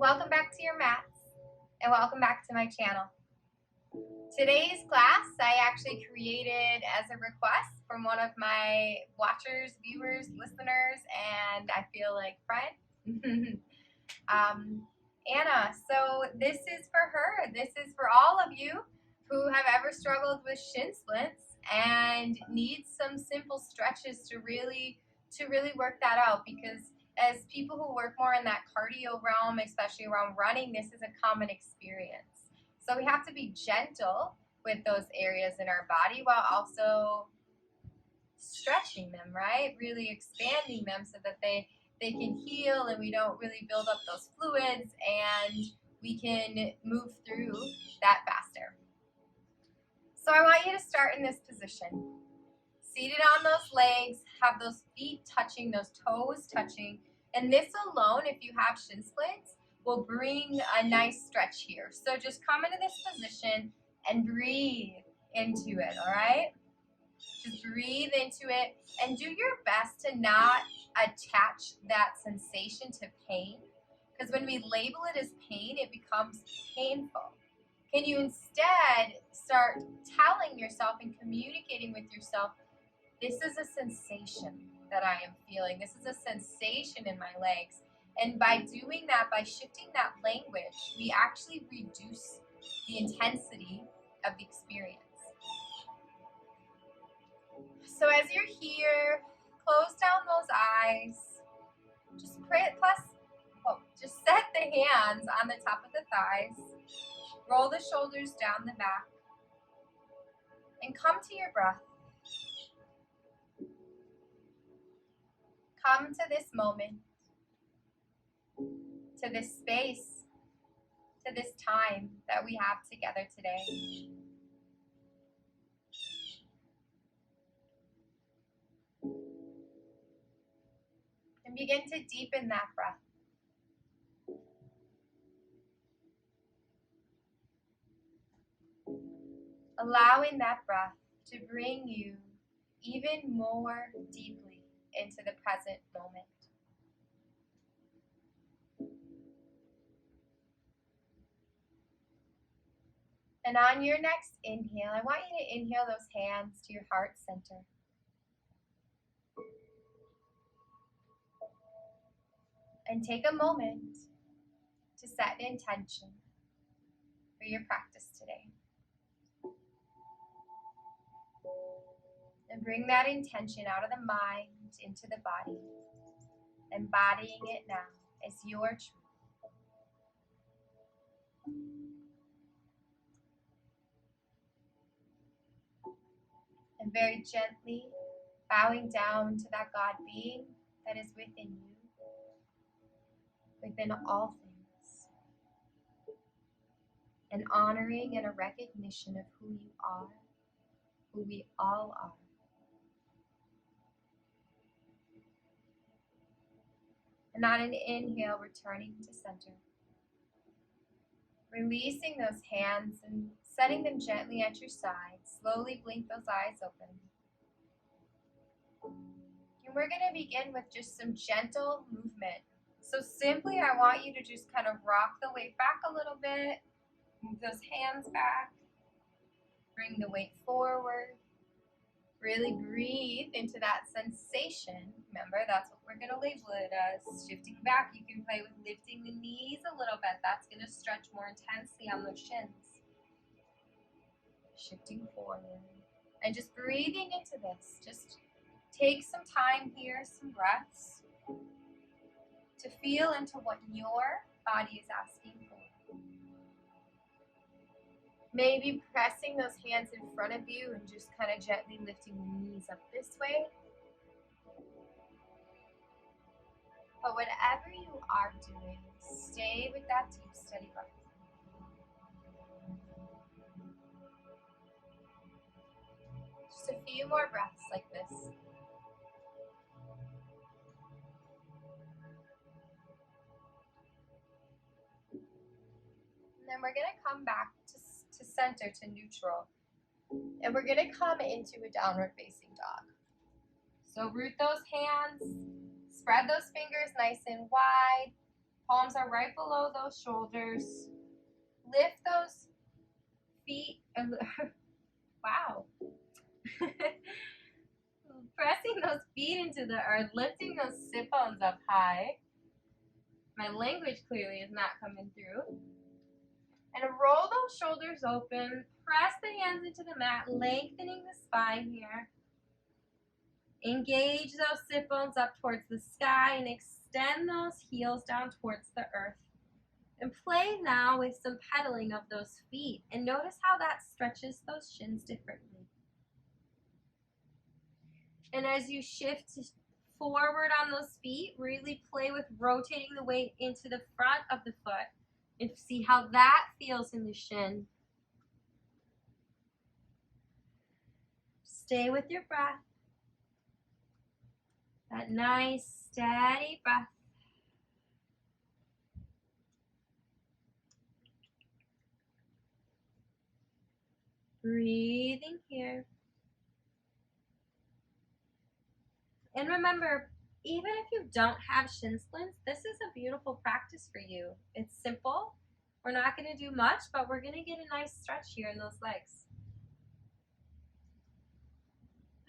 Welcome back to your mats and welcome back to my channel. Today's class I actually created as a request from one of my watchers, viewers, listeners, and I feel like friend, Anna. So this is for her. This is for all of you who have ever struggled with shin splints and need some simple stretches to really work that out, because as people who work more in that cardio realm, especially around running, this is a common experience. So we have to be gentle with those areas in our body while also stretching them, right? Really expanding them so that they can heal and we don't really build up those fluids and we can move through that faster. So I want you to start in this position. Seated on those legs, have those feet touching, those toes touching. And this alone, if you have shin splints, will bring a nice stretch here. So just come into this position and breathe into it, all right? Just breathe into it and do your best to not attach that sensation to pain, because when we label it as pain, it becomes painful. Can you instead start telling yourself and communicating with yourself, this is a sensation that I am feeling. This is a sensation in my legs. And by doing that, by shifting that language, we actually reduce the intensity of the experience. So as you're here, close down those eyes. Just set the hands on the top of the thighs. Roll the shoulders down the back. And come to your breath. Come to this moment, to this space, to this time that we have together today. And begin to deepen that breath. Allowing that breath to bring you even more deeply into the present moment. And on your next inhale, I want you to inhale those hands to your heart center. And take a moment to set an intention for your practice today. And bring that intention out of the mind into the body, embodying it now as your truth. And very gently bowing down to that God being that is within you, within all things, and honoring and a recognition of who you are, who we all are. And on an inhale, returning to center. Releasing those hands and setting them gently at your side. Slowly blink those eyes open. And we're going to begin with just some gentle movement. So simply, I want you to just kind of rock the weight back a little bit. Move those hands back. Bring the weight forward. Really breathe into that sensation. Remember, that's what we're going to label it as. Shifting back, you can play with lifting the knees a little bit. That's going to stretch more intensely on those shins. Shifting forward. And just breathing into this. Just take some time here, some breaths, to feel into what your body is asking for. Maybe pressing those hands in front of you and just kind of gently lifting the knees up this way. But whatever you are doing, stay with that deep, steady breath. Just a few more breaths like this. And then we're going to come back to center, to neutral. And we're going to come into a downward facing dog. So root those hands, spread those fingers nice and wide, Palms are right below those shoulders. Lift those feet. Wow. Pressing those feet into the earth, lifting those sit bones up high. My language clearly is not coming through. And roll those shoulders open. Press the hands into the mat, lengthening the spine here. Engage those sit bones up towards the sky and extend those heels down towards the earth. And play now with some pedaling of those feet. And notice how that stretches those shins differently. And as you shift forward on those feet, really play with rotating the weight into the front of the foot. And see how that feels in the shin. Stay with your breath. That nice, steady breath. Breathing here. And remember, even if you don't have shin splints, this is a beautiful practice for you. It's simple. We're not going to do much, but we're going to get a nice stretch here in those legs.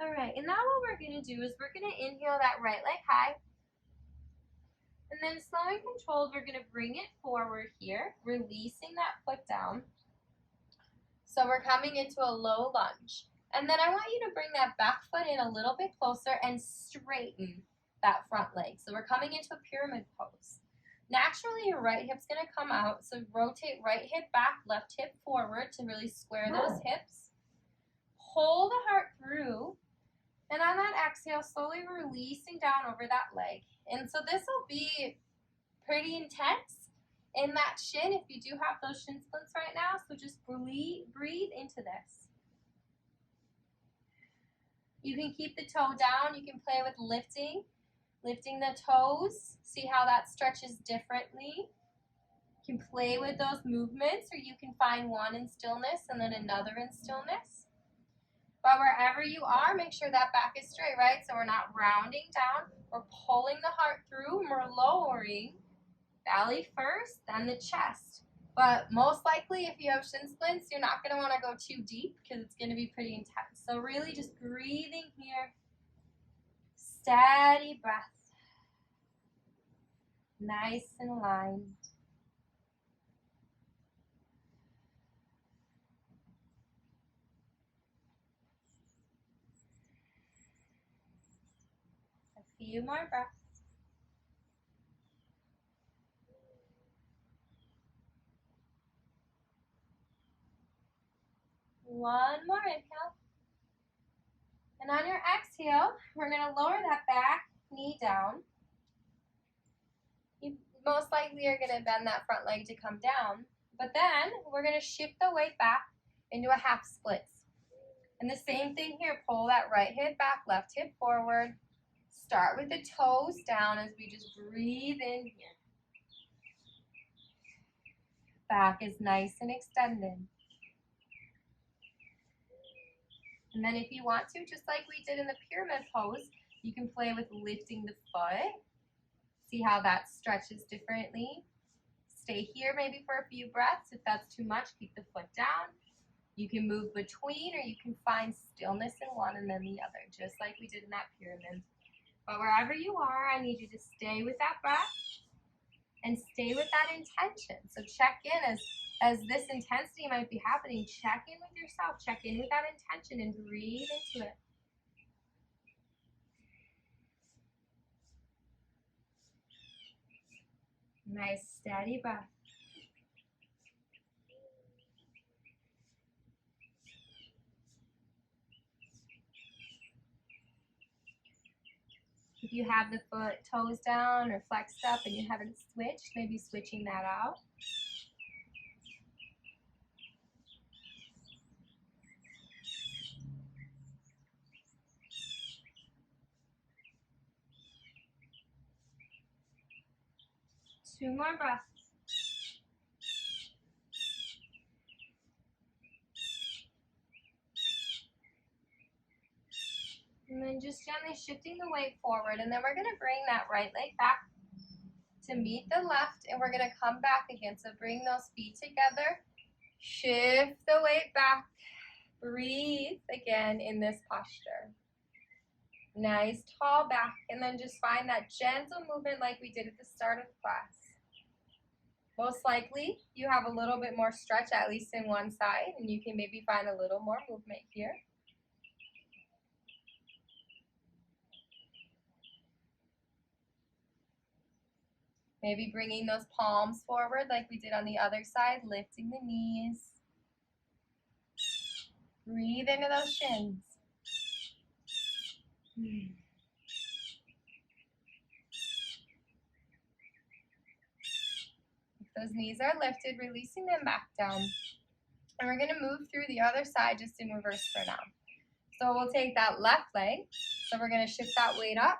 All right, and now what we're going to do is we're going to inhale that right leg high. And then slow and controlled, we're going to bring it forward here, releasing that foot down. So we're coming into a low lunge. And then I want you to bring that back foot in a little bit closer and straighten that front leg. So we're coming into a pyramid pose. Naturally, your right hip's going to come out. So rotate right hip back, left hip forward to really square those hips. Pull the heart through. And on that exhale, slowly releasing down over that leg. And so this will be pretty intense in that shin if you do have those shin splints right now. So just breathe into this. You can keep the toe down. You can play with lifting the toes. See how that stretches differently. You can play with those movements, or you can find one in stillness and then another in stillness. But wherever you are, make sure that back is straight, right? So we're not rounding down. We're pulling the heart through and we're lowering. Belly first, then the chest. But most likely, if you have shin splints, you're not going to want to go too deep because it's going to be pretty intense. So really just breathing here. Steady breath. Nice and aligned. A few more breaths. One more inhale. And on your exhale, we're going to lower that back knee down. You most likely are going to bend that front leg to come down. But then we're going to shift the weight back into a half splits. And the same thing here. Pull that right hip back, left hip forward. Start with the toes down as we just breathe in here. Back is nice and extended. And then if you want to, just like we did in the pyramid pose, you can play with lifting the foot. See how that stretches differently. Stay here maybe for a few breaths. If that's too much, keep the foot down. You can move between, or you can find stillness in one and then the other, just like we did in that pyramid. But wherever you are, I need you to stay with that breath and stay with that intention. So check in as this intensity might be happening. Check in with yourself. Check in with that intention and breathe into it. Nice, steady breath. If you have the foot toes down or flexed up and you haven't switched, maybe switching that out. Two more breaths. And then just gently shifting the weight forward. And then we're going to bring that right leg back to meet the left, and we're going to come back again. So bring those feet together, shift the weight back, breathe again in this posture. Nice tall back, and then just find that gentle movement like we did at the start of class. Most likely you have a little bit more stretch, at least in one side, and you can maybe find a little more movement here. Maybe bringing those palms forward like we did on the other side, lifting the knees. Breathe into those shins. If those knees are lifted, releasing them back down. And we're going to move through the other side just in reverse for now. So we'll take that left leg. So we're going to shift that weight up.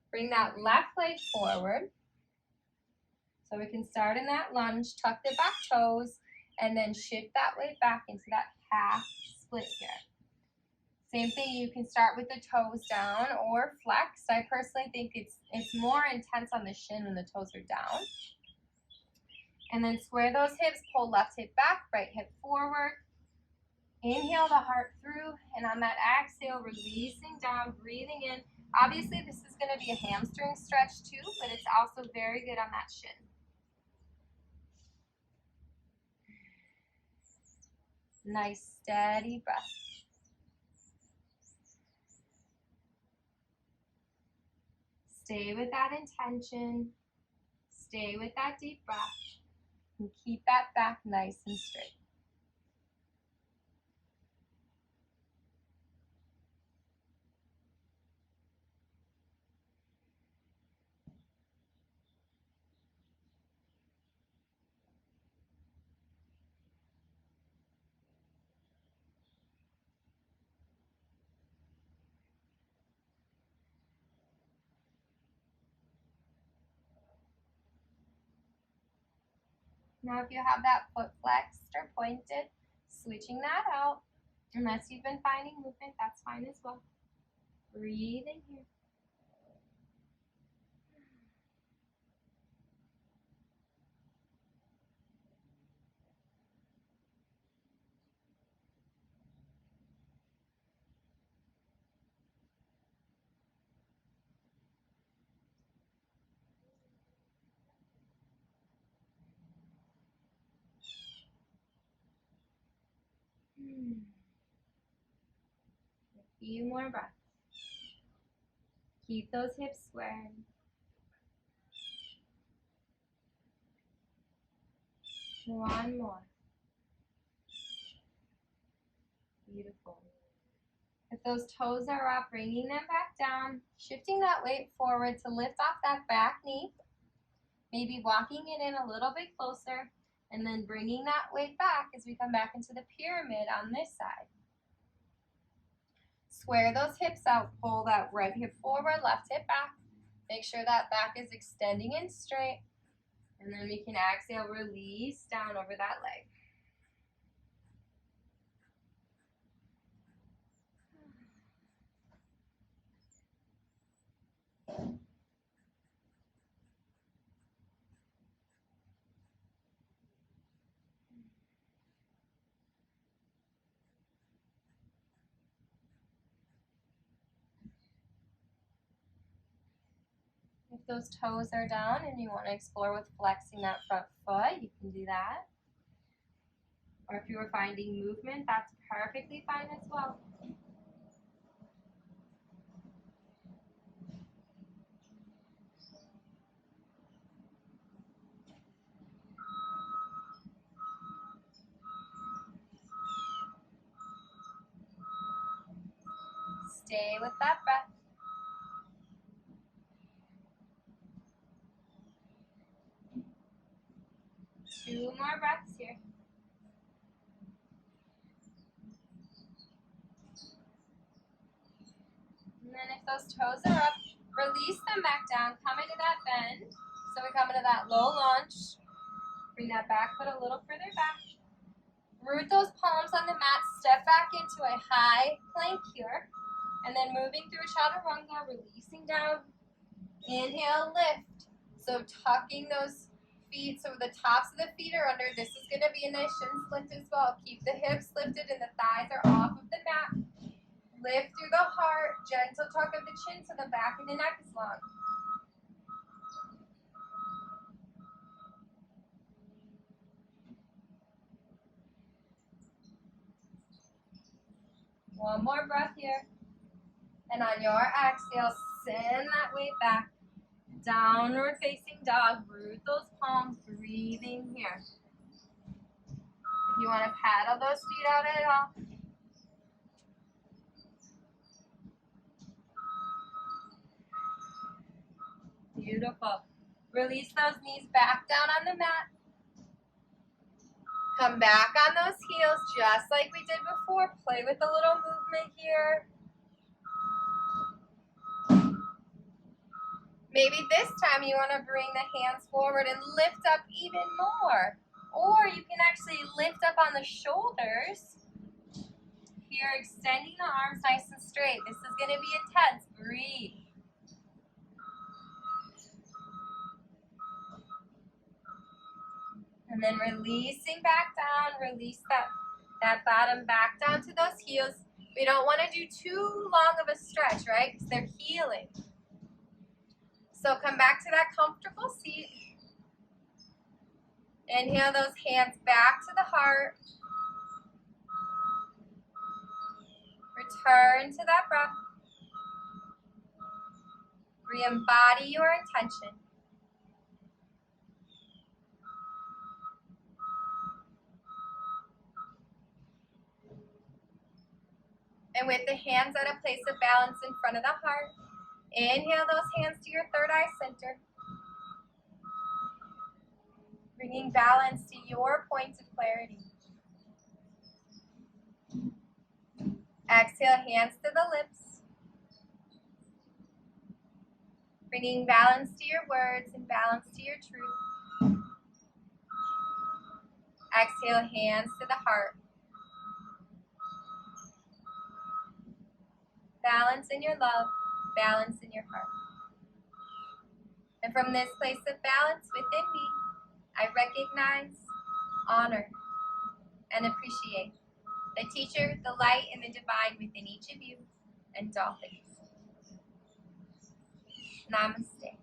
Bring that left leg forward. So we can start in that lunge, tuck the back toes, and then shift that weight back into that half split here. Same thing, you can start with the toes down or flexed. I personally think it's more intense on the shin when the toes are down. And then square those hips, pull left hip back, right hip forward. Inhale the heart through, and on that exhale, releasing down, breathing in. Obviously, this is going to be a hamstring stretch too, but it's also very good on that shin. Nice, steady breath. Stay with that intention. Stay with that deep breath. And keep that back nice and straight. Now if you have that foot flexed or pointed, switching that out. Unless you've been finding movement, that's fine as well. Breathe in here. A few more breaths. Keep those hips squared. One more. Beautiful. If those toes are up, bringing them back down, shifting that weight forward to lift off that back knee. Maybe walking it in a little bit closer, and then bringing that weight back as we come back into the pyramid on this side. Square those hips out, pull that right hip forward, left hip back. Make sure that back is extending and straight. And then we can exhale, release down over that leg. If those toes are down and you want to explore with flexing that front foot, you can do that. Or if you were finding movement, that's perfectly fine as well. Stay with that breath. Two more breaths here. And then if those toes are up, release them back down. Come into that bend. So we come into that low lunge. Bring that back foot a little further back. Root those palms on the mat. Step back into a high plank here. And then moving through Chaturanga, releasing down. Inhale, lift. So tucking those feet so the tops of the feet are under. This is going to be a nice shin splint as well. Keep the hips lifted and the thighs are off of the mat. Lift through the heart. Gentle tuck of the chin so the back of the neck is long. One more breath here. And on your exhale, send that weight back. Downward facing dog. Root those palms. Breathing here. If you want to paddle those feet out at all. Beautiful. Release those knees back down on the mat. Come back on those heels just like we did before. Play with a little movement here. Maybe this time you want to bring the hands forward and lift up even more. Or you can actually lift up on the shoulders. Here, extending the arms nice and straight. This is going to be intense. Breathe. And then releasing back down. Release that bottom back down to those heels. We don't want to do too long of a stretch, right? Because they're healing. So come back to that comfortable seat. Inhale those hands back to the heart. Return to that breath. Re-embody your intention. And with the hands at a place of balance in front of the heart, inhale those hands to your third eye center. Bringing balance to your point of clarity. Exhale, hands to the lips. Bringing balance to your words and balance to your truth. Exhale, hands to the heart. Balance in your love, balance in your heart. And from this place of balance within me, I recognize, honor, and appreciate the teacher, the light, and the divine within each of you, and all things. Namaste.